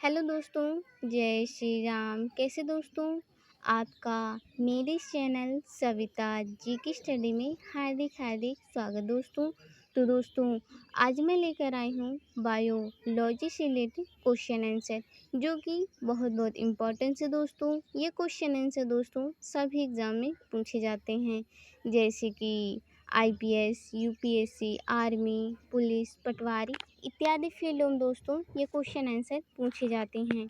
Hello दोस्तों, जय श्री राम। कैसे दोस्तों? आपका मेरे चैनल सविता जी की स्टडी में हार्दिक हार्दिक स्वागत दोस्तों। तो दोस्तों, आज मैं लेकर आई हूँ बायोलॉजी से रिलेटेड क्वेश्चन आंसर, जो कि बहुत बहुत इम्पोर्टेंट है दोस्तों। ये क्वेश्चन आंसर दोस्तों सभी एग्ज़ाम में पूछे जाते हैं, जैसे कि आईपीएस, यूपीएससी, आर्मी, पुलिस, पटवारी इत्यादि फील्डों में दोस्तों ये क्वेश्चन आंसर पूछे जाते हैं।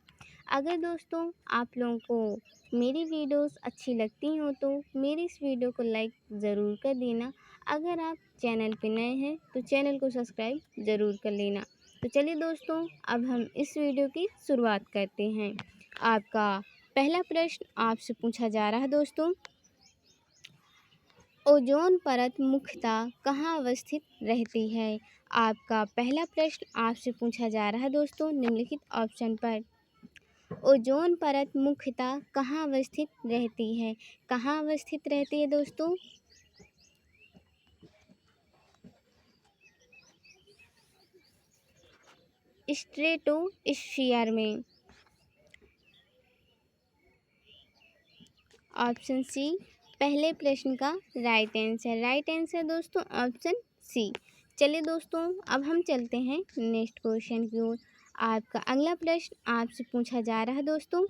अगर दोस्तों आप लोगों को मेरी वीडियोस अच्छी लगती हो तो मेरी इस वीडियो को लाइक ज़रूर कर देना। अगर आप चैनल पे नए हैं तो चैनल को सब्सक्राइब ज़रूर कर लेना। तो चलिए दोस्तों, अब हम इस वीडियो की शुरुआत करते हैं। आपका पहला प्रश्न आपसे पूछा जा रहा है दोस्तों, ओजोन परत मुख्यतः कहाँ अवस्थित रहती है? आपका पहला प्रश्न आपसे पूछा जा रहा है दोस्तों निम्नलिखित ऑप्शन पर। ओजोन परत मुख्यतः कहाँ अवस्थित रहती है? कहाँ अवस्थित रहती है दोस्तों? स्ट्रेटोस्फीयर में। ऑप्शन सी पहले प्रश्न का राइट आंसर दोस्तों ऑप्शन सी। चलिए दोस्तों, अब हम चलते हैं नेक्स्ट क्वेश्चन की ओर। आपका अगला प्रश्न आपसे पूछा जा रहा है दोस्तों,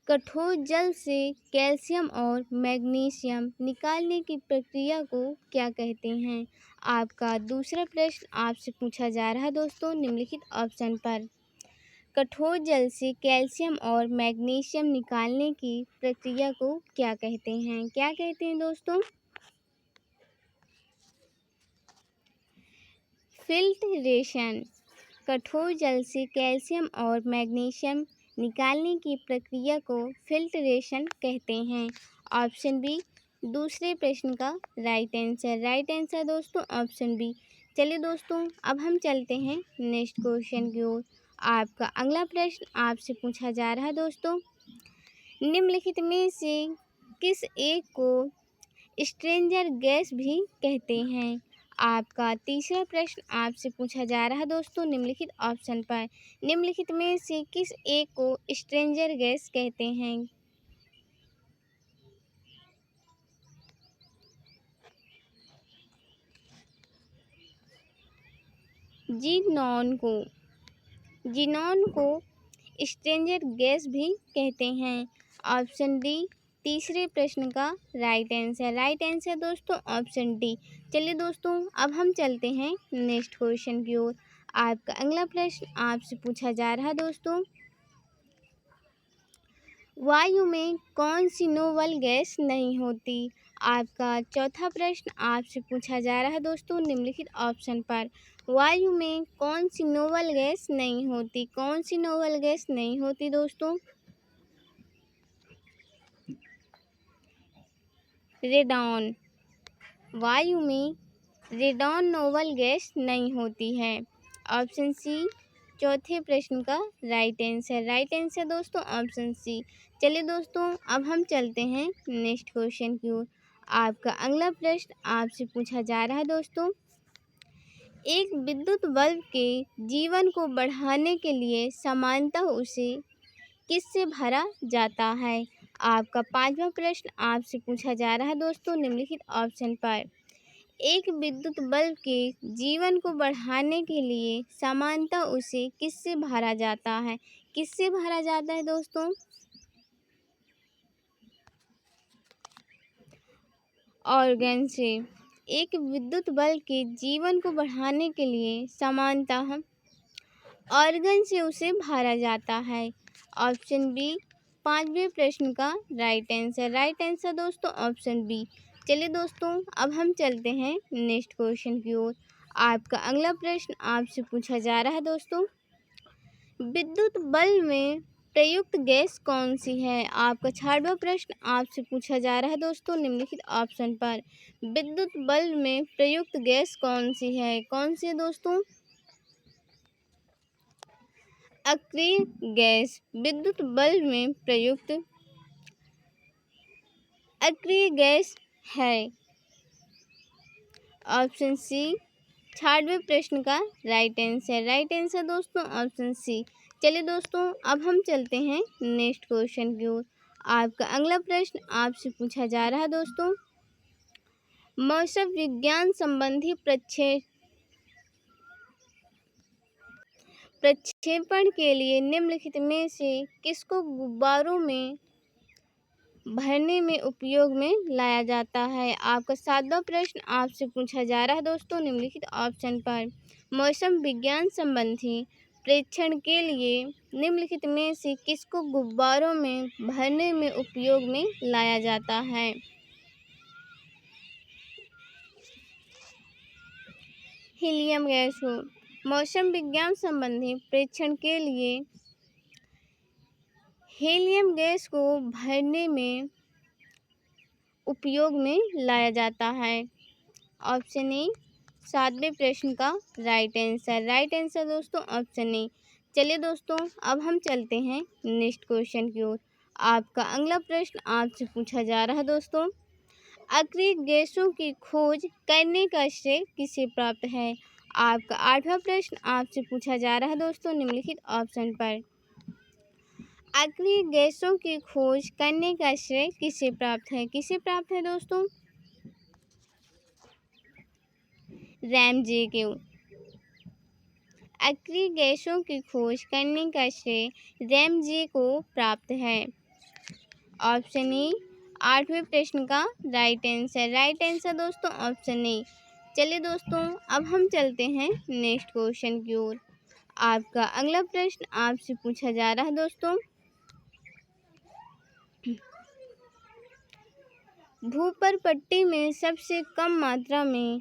कठोर जल से कैल्शियम और मैग्नीशियम निकालने की प्रक्रिया को क्या कहते हैं? आपका दूसरा प्रश्न आपसे पूछा जा रहा है दोस्तों निम्नलिखित ऑप्शन पर। कठोर जल से कैल्शियम और मैग्नीशियम निकालने की प्रक्रिया को क्या कहते हैं? क्या कहते हैं दोस्तों? फिल्ट्रेशन। कठोर जल से कैल्शियम और मैग्नीशियम निकालने की प्रक्रिया को फिल्ट्रेशन कहते हैं। ऑप्शन बी दूसरे प्रश्न का राइट आंसर दोस्तों ऑप्शन बी। चलिए दोस्तों, अब हम चलते हैं नेक्स्ट क्वेश्चन की ओर। आपका अगला प्रश्न आपसे पूछा जा रहा है दोस्तों, निम्नलिखित में से किस एक को स्ट्रेंजर गैस भी कहते हैं? आपका तीसरा प्रश्न आपसे पूछा जा रहा है दोस्तों निम्नलिखित ऑप्शन पर। निम्नलिखित में से किस एक को स्ट्रेंजर गैस कहते हैं? जीनॉन को स्ट्रेंजर गैस भी कहते हैं। ऑप्शन डी तीसरे प्रश्न का राइट आंसर दोस्तों ऑप्शन डी। चलिए दोस्तों, अब हम चलते हैं नेक्स्ट क्वेश्चन की ओर। आपका अगला प्रश्न आपसे पूछा जा रहा है दोस्तों, वायु में कौन सी नोबल गैस नहीं होती? आपका चौथा प्रश्न आपसे पूछा जा रहा है दोस्तों निम्नलिखित ऑप्शन पर। वायु में कौन सी नोबल गैस नहीं होती? कौन सी नोबल गैस नहीं होती दोस्तों? रेडॉन। वायु में रेडॉन नोबल गैस नहीं होती है। ऑप्शन सी चौथे प्रश्न का राइट आंसर दोस्तों ऑप्शन सी। चलिए दोस्तों, अब हम चलते हैं नेक्स्ट क्वेश्चन की ओर। आपका अगला प्रश्न आपसे पूछा जा रहा है दोस्तों, एक विद्युत बल्ब के जीवन को बढ़ाने के लिए सामान्यतः उसे किससे भरा जाता है? आपका पांचवा प्रश्न आपसे पूछा जा रहा है दोस्तों निम्नलिखित ऑप्शन पर। एक विद्युत बल्ब के जीवन को बढ़ाने के लिए सामान्यतः उसे किससे भरा जाता है? किससे भरा जाता है दोस्तों? ऑर्गन से। एक विद्युत बल्ब के जीवन को बढ़ाने के लिए सामान्यतः ऑर्गन से उसे भरा जाता है। ऑप्शन बी पांचवें प्रश्न का राइट आंसर दोस्तों ऑप्शन बी। चलिए दोस्तों, अब हम चलते हैं नेक्स्ट क्वेश्चन की ओर। आपका अगला प्रश्न आपसे पूछा जा रहा है दोस्तों, विद्युत बल्ब में प्रयुक्त गैस कौन सी है? आपका छठवां प्रश्न आपसे पूछा जा रहा है दोस्तों निम्नलिखित ऑप्शन पर। विद्युत बल्ब में प्रयुक्त गैस कौन सी है? कौन सी है दोस्तों? अक्रिय गैस। विद्युत बल्ब में प्रयुक्त अक्रिय गैस है। ऑप्शन सी 68वें प्रश्न का राइट आंसर दोस्तों ऑप्शन सी। चलिए दोस्तों, अब हम चलते हैं नेक्स्ट क्वेश्चन की ओर। आपका अगला प्रश्न आपसे पूछा जा रहा है दोस्तों, मौसम विज्ञान संबंधी प्रक्षेपण के लिए निम्नलिखित में से किसको गुब्बारों में भरने में उपयोग में लाया जाता है। आपका 7वां प्रश्न आपसे पूछा जा रहा है दोस्तों, निम्नलिखित ऑप्शन पर मौसम विज्ञान संबंधी प्रेक्षण के लिए निम्नलिखित में से किसको गुब्बारों में भरने में उपयोग में लाया जाता है। हीलियम गैस को मौसम विज्ञान संबंधी प्रेक्षण के लिए हीलियम गैस को भरने में उपयोग में लाया जाता है। ऑप्शन ए 7वें प्रश्न का राइट आंसर दोस्तों ऑप्शन ए। चलिए दोस्तों, अब हम चलते हैं नेक्स्ट क्वेश्चन की ओर। आपका अगला प्रश्न आपसे पूछा जा रहा है दोस्तों, अक्रिय गैसों की खोज करने का श्रेय किसे प्राप्त है। आपका 8वां प्रश्न आपसे पूछा जा रहा है दोस्तों, निम्नलिखित ऑप्शन पर अक्रिय गैसों की खोज करने का श्रेय किसे प्राप्त है दोस्तों। रैमजे को अक्रिय गैसों की खोज करने का श्रेय रैमजे को प्राप्त है। ऑप्शन ए 8वें प्रश्न का राइट आंसर दोस्तों ऑप्शन ए। चलिए दोस्तों, अब हम चलते हैं नेक्स्ट क्वेश्चन की ओर। आपका अगला प्रश्न आपसे पूछा जा रहा है दोस्तों, भूपर पट्टी में सबसे कम मात्रा में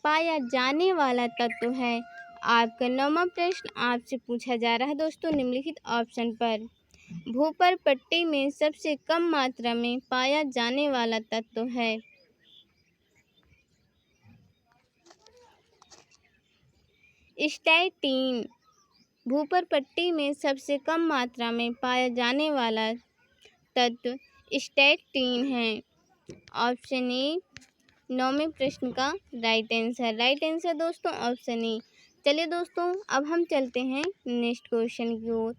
पाया जाने वाला तत्व है। आपका 9वां प्रश्न आपसे पूछा जा रहा है दोस्तों, निम्नलिखित ऑप्शन पर भूपर पट्टी में सबसे कम मात्रा में पाया जाने वाला तत्व है। स्टैटिन भूपर पट्टी में सबसे कम मात्रा में पाया जाने वाला तत्व स्टैटिन है। ऑप्शन ए 9वें प्रश्न का राइट आंसर दोस्तों ऑप्शन ए। चलिए दोस्तों, अब हम चलते हैं नेक्स्ट क्वेश्चन की ओर।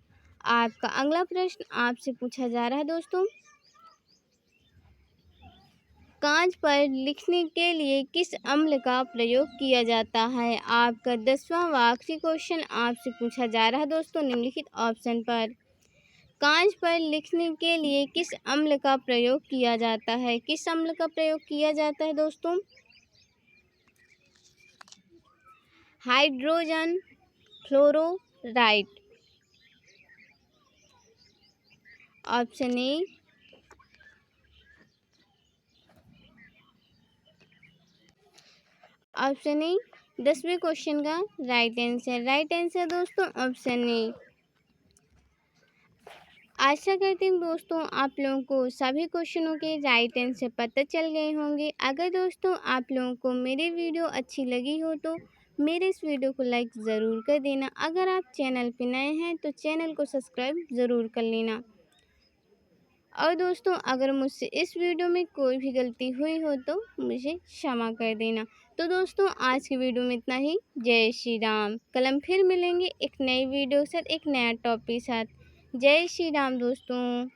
आपका अगला प्रश्न आपसे पूछा जा रहा है दोस्तों, कांच पर लिखने के लिए किस अम्ल का प्रयोग किया जाता है। आपका 10वां व आखिरी क्वेश्चन आपसे पूछा जा रहा है दोस्तों, निम्नलिखित ऑप्शन पर कांच पर लिखने के लिए किस अम्ल का प्रयोग किया जाता है। किस अम्ल का प्रयोग किया जाता है दोस्तों। Hydrogen fluoride. ऑप्शन ए 10वें क्वेश्चन का राइट आंसर दोस्तों ऑप्शन ए। आशा करती हूँ दोस्तों आप लोगों को सभी क्वेश्चनों के राइट आंसर पता चल गए होंगे। अगर दोस्तों आप लोगों को मेरी वीडियो अच्छी लगी हो तो मेरे इस वीडियो को लाइक ज़रूर कर देना। अगर आप चैनल पर नए हैं तो चैनल को सब्सक्राइब ज़रूर कर लेना। और दोस्तों अगर मुझसे इस वीडियो में कोई भी गलती हुई हो तो मुझे क्षमा कर देना। तो दोस्तों आज की वीडियो में इतना ही। जय श्री राम। कल हम फिर मिलेंगे एक नई वीडियो के साथ, एक नया टॉपिक साथ। जय श्री राम दोस्तों।